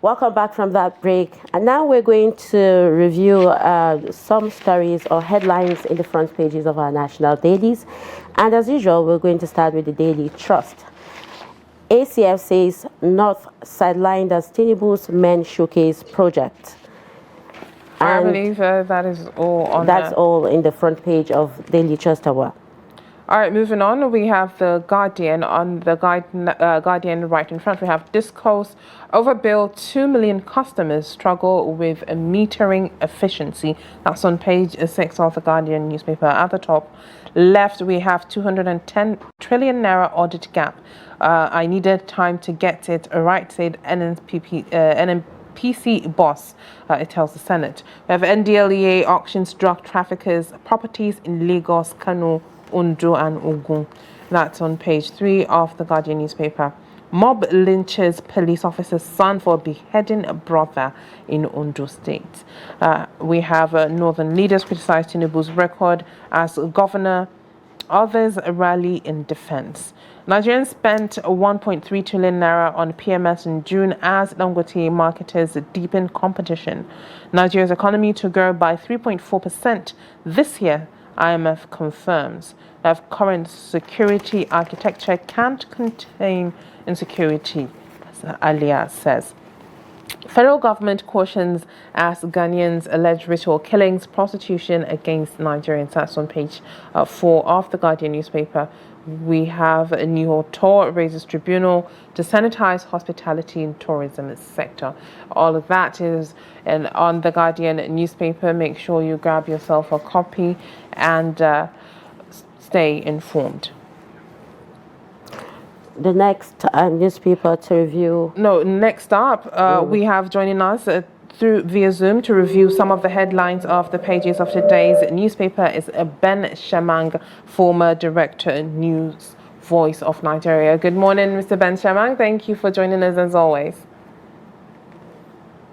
Welcome back from that break. And now we're going to review some stories or headlines in the front pages of our national dailies. And as usual, we're going to start with the Daily Trust. ACF says North sidelined as Tinubu's Men Showcase project. I believe that is all on That's all in the front page of Daily Trust Hour. All right, moving on, we have the Guardian on the Guardian right in front. We have discourse over bill, 2 million customers struggle with metering efficiency. That's on page 6 of the Guardian newspaper. At the top left, we have 210 trillion naira audit gap. I needed time to get it right, said NMPC boss, it tells the Senate. We have NDLEA auctions drug traffickers' properties in Lagos, Kano, Ondo and Ogun. That's on page 3 of the Guardian newspaper. Mob lynches police officer's son for beheading a brother in Ondo State. We have northern leaders criticize Tinubu's record as governor. Others rally in defense. Nigerians spent 1.3 trillion naira on PMS in June as Dangote marketers deepen competition. Nigeria's economy to grow by 3.4% this year, IMF confirms. That current security architecture can't contain insecurity, as Alia says. Federal government cautions as Ghanaians allege ritual killings, prostitution against Nigerians. That's on page 4 of the Guardian newspaper. We have a new tour raises tribunal to sanitize hospitality and tourism sector. All of that is on the Guardian newspaper. Make sure you grab yourself a copy and stay informed. The next newspaper to review. No, next up, we have joining us via Zoom to review some of the headlines of the pages of today's newspaper is Ben Shamang, former director, News Voice of Nigeria. Good morning, Mr. Ben Shamang. Thank you for joining us as always.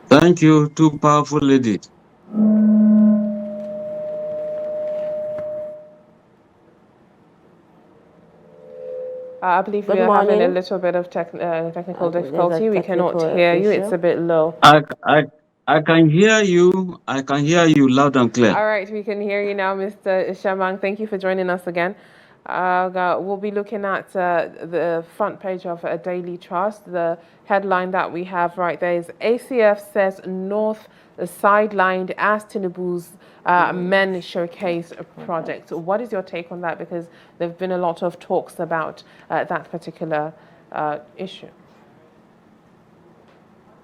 Thank you, two powerful ladies. I believe we are having a little bit of technical difficulty. We cannot hear you. It's a bit low. I can hear you. I can hear you loud and clear. All right, we can hear you now, Mr. Shamang. Thank you for joining us again. We'll be looking at the front page of a Daily Trust. The headline that we have right there is ACF says North sidelined as Tinubu's Men Showcase project. What is your take on that? Because there have been a lot of talks about that particular issue.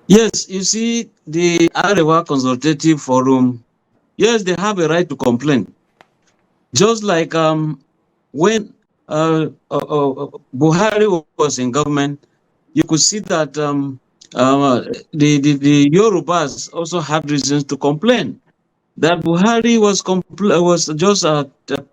Yes, you see, the Arewa Consultative Forum, yes, they have a right to complain. Just like when Buhari was in government, you could see that the Yorubas also had reasons to complain. That Buhari was just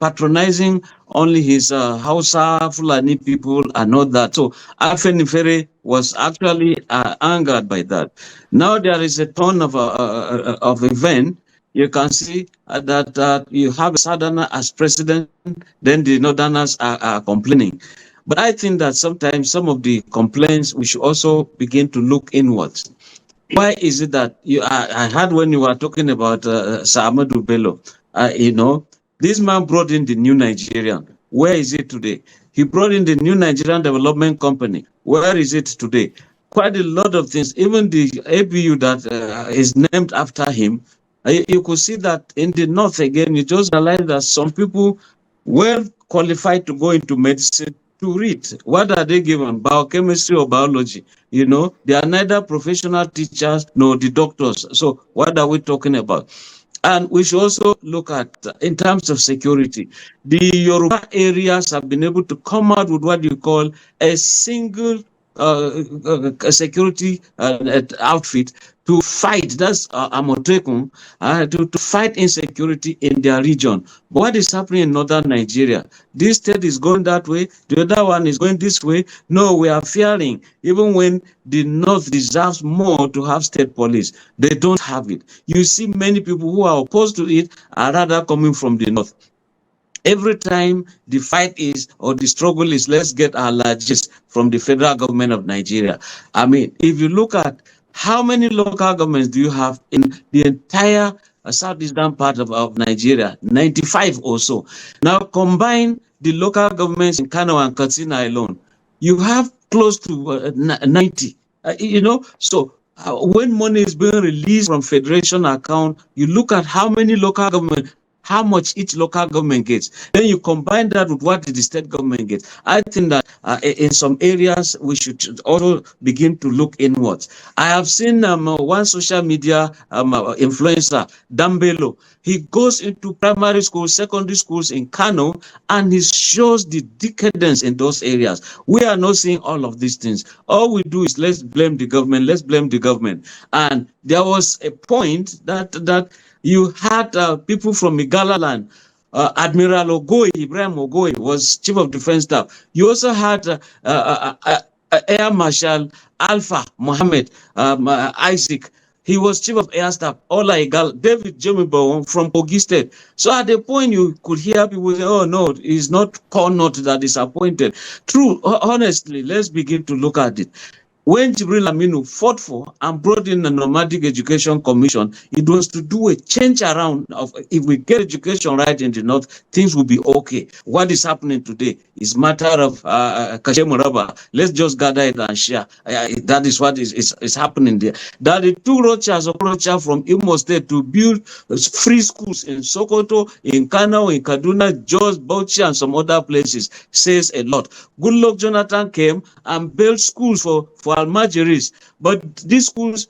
patronizing only his Hausa, Fulani people and all that. So Afenifere was actually angered by that. Now there is a ton of event. You can see that you have a southerner as president, then the northerners are complaining. But I think that sometimes some of the complaints, we should also begin to look inwards. Why is it that I heard when you were talking about Sir Ahmadu Bello, this man brought in the new Nigerian. Where is it today? He brought in the new Nigerian Development Company. Where is it today? Quite a lot of things. Even the ABU that is named after him, you could see that in the north again, you just realize that some people were qualified to go into medicine to read. What are they given? Biochemistry or biology? They are neither professional teachers nor the doctors. So what are we talking about? And we should also look at, in terms of security, the Yoruba areas have been able to come out with what you call a single security outfit to fight, that's Amotekun, to fight insecurity in their region. But what is happening in northern Nigeria? This state is going that way, the other one is going this way. No, we are fearing, even when the north deserves more to have state police, they don't have it. You see many people who are opposed to it are rather coming from the north. Every time the fight is, or the struggle is, let's get our largest from the federal government of Nigeria. I mean, if you look at How many local governments do you have in the entire southeastern part of Nigeria? 95 or so. Now combine the local governments in Kano and Katsina alone. You have close to 90. So when money is being released from federation account, you look at how many local government, how much each local government gets. Then you combine that with what the state government gets. I think that in some areas we should also begin to look inwards. I have seen one social media influencer, Dambelo. He goes into primary schools, secondary schools in Kano, and he shows the decadence in those areas. We are not seeing all of these things. All we do is let's blame the government, let's blame the government. And there was a point that you had people from Igala land. Admiral Ogoy, Ibrahim Ogoy, was Chief of Defense Staff. You also had Air Marshal Alpha Mohammed Isaac. He was Chief of Air Staff. Ola Igal, David Jemibo from Kogi State. So at the point you could hear people say, oh no, it's not Connaught that is appointed. True, honestly, let's begin to look at it. When Jibril Aminu fought for and brought in the Nomadic Education Commission, it was to do a change around of if we get education right in the north, things will be okay. What is happening today is matter of Kashe Muraba. Let's just gather it and share. That is what is happening there. That the two Rochas from Imo State to build free schools in Sokoto, in Kano, in Kaduna, Jos, Bauchi, and some other places says a lot. Goodluck Jonathan came and built schools for Almajiris, but these schools,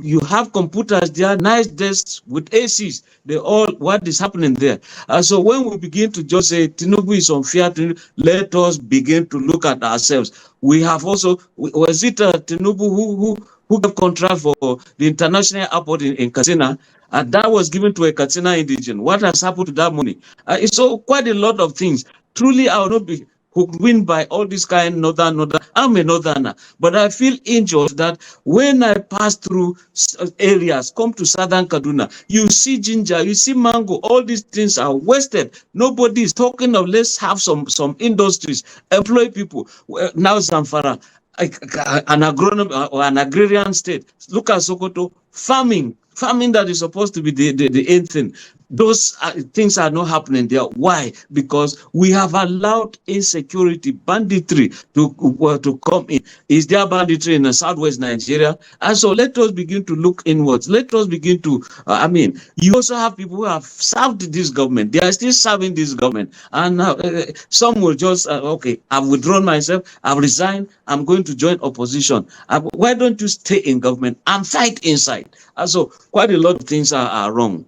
you have computers there, nice desks with ACs. They all, what is happening there? So when we begin to just say Tinubu is unfair, let us begin to look at ourselves. We have also, was it Tinubu who gave contract for the international airport in Katsina? That was given to a Katsina indigene. What has happened to that money? So quite a lot of things. Truly, I will not be who win by all this kind northern. I'm a northerner, but I feel injured that when I pass through areas, come to southern Kaduna, you see ginger, you see mango, all these things are wasted. Nobody is talking of let's have some industries, employ people. Now Zamfara, an agronom or an agrarian state. Look at Sokoto, farming that is supposed to be the end thing. Those things are not happening there. Why? Because we have allowed insecurity, banditry to come in. Is there banditry in southwest Nigeria? And so let us begin to look inwards. Let us begin to, you also have people who have served this government. They are still serving this government. And some will just, okay, I've withdrawn myself, I've resigned, I'm going to join opposition. Why don't you stay in government and fight inside? And so quite a lot of things are wrong.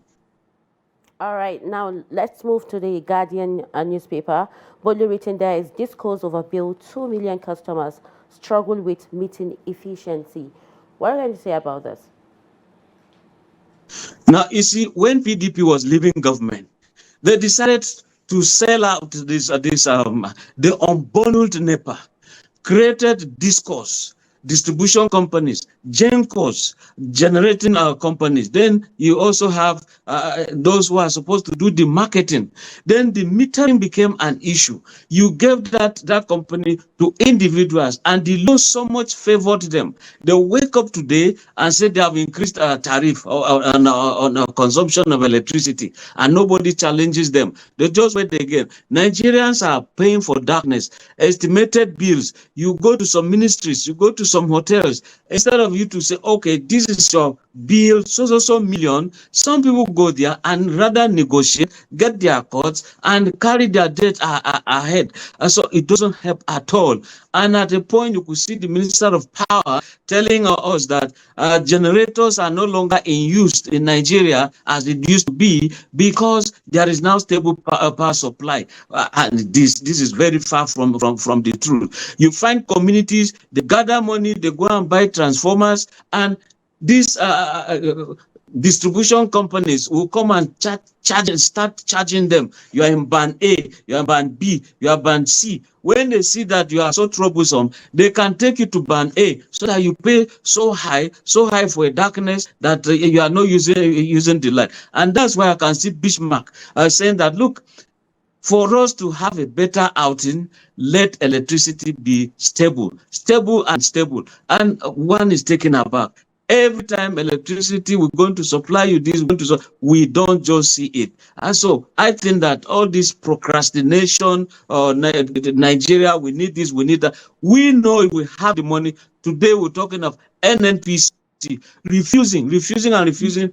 All right, now let's move to the Guardian newspaper. Boldly written there is discourse over bill, 2 million customers struggle with meeting efficiency. What are you going to say about this? Now, you see, when PDP was leaving government, they decided to sell out the unbundled NEPA, created discourse, distribution companies, GenCos, generating companies. Then you also have those who are supposed to do the marketing. Then the metering became an issue. You gave that company to individuals, and the law so much favored them. They wake up today and say they have increased tariff on consumption of electricity, and nobody challenges them. They just wait again. Nigerians are paying for darkness. Estimated bills. You go to some ministries, you go to some hotels, instead of you to say, okay, this is your bill, so million, some people go there and rather negotiate, get their cuts, and carry their debt ahead. So it doesn't help at all. And at a point, you could see the Minister of Power telling us that generators are no longer in use in Nigeria as it used to be because there is now stable power supply. And this is very far from the truth. You find communities, they gather money, they go and buy transformers, and these distribution companies will come and start charging them. You are in band A, you are in band B, you are band C. When they see that you are so troublesome, they can take you to band A so that you pay so high for a darkness that you are not using the light. And that's why I can see Bismarck saying that, look, For us to have a better outing, let electricity be stable, and one is taken aback. Every time electricity, we're going to supply you this, we don't just see it. And so I think that all this procrastination, Nigeria, we need this, we need that. We know if we have the money. Today we're talking of NNPC refusing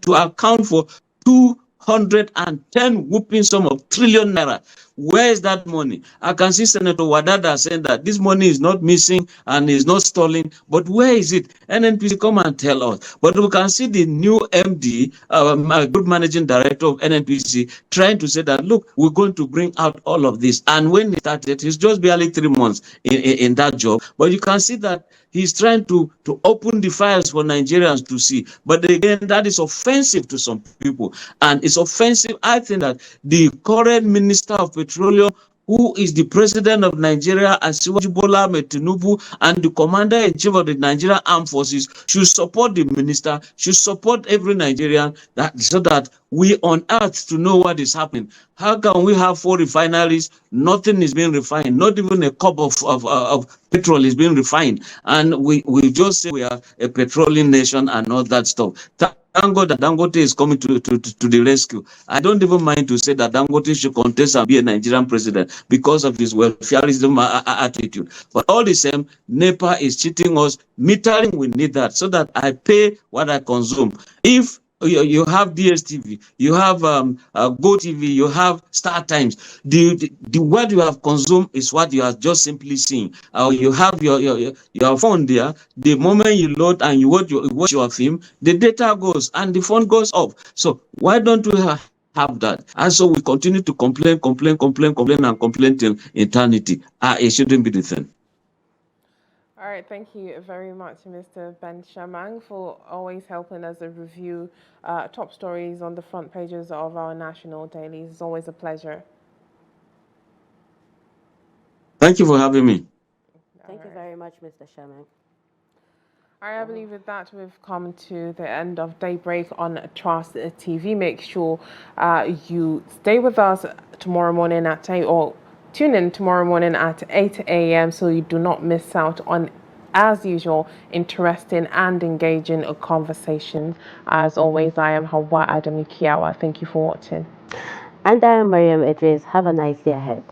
to account for 210 whooping sum of trillion naira. Where is that money? I can see Senator Wadada saying that this money is not missing and is not stalling, but where is it? NNPC, come and tell us. But we can see the new MD, Group Managing Director of NNPC, trying to say that, look, we're going to bring out all of this. And when he started, he's just barely 3 months in that job. But you can see that he's trying to open the files for Nigerians to see. But again, that is offensive to some people. And it's offensive. I think that the current Minister of Petroleum, who is the president of Nigeria, Asiwaju Bola Ahmed Tinubu, and the commander-in-chief of the Nigerian Armed Forces, should support the minister, should support every Nigerian, so that we unearth to know what is happening. How can we have 4 refineries? Nothing is being refined. Not even a cup of petrol is being refined. And we just say we are a petroleum nation and all that stuff. Thank God that Dangote is coming to the rescue. I don't even mind to say that Dangote should contest and be a Nigerian president because of his welfareism attitude. But all the same, NEPA is cheating us. Metering, we need that so that I pay what I consume. If you have DSTV, you have GoTV, you have Star Times. The what you have consumed is what you are just simply seeing. You have your phone there. The moment you load and you watch your film, the data goes and the phone goes off. So why don't we have that? And so we continue to complain till eternity. It shouldn't be the thing. All right, thank you very much, Mr. Ben Shamang, for always helping us review top stories on the front pages of our national dailies. It's always a pleasure. Thank you for having me. Thank you very much, Mr. Shamang. All right, I believe with that we've come to the end of Daybreak on Trust TV. Make sure you stay with us tomorrow morning at 8, or tune in tomorrow morning at 8 a.m. so you do not miss out on, as usual, interesting and engaging conversations. As always, I am Hawa Adam Kiawa. Thank you for watching. And I am Mariam Idris. Have a nice day ahead.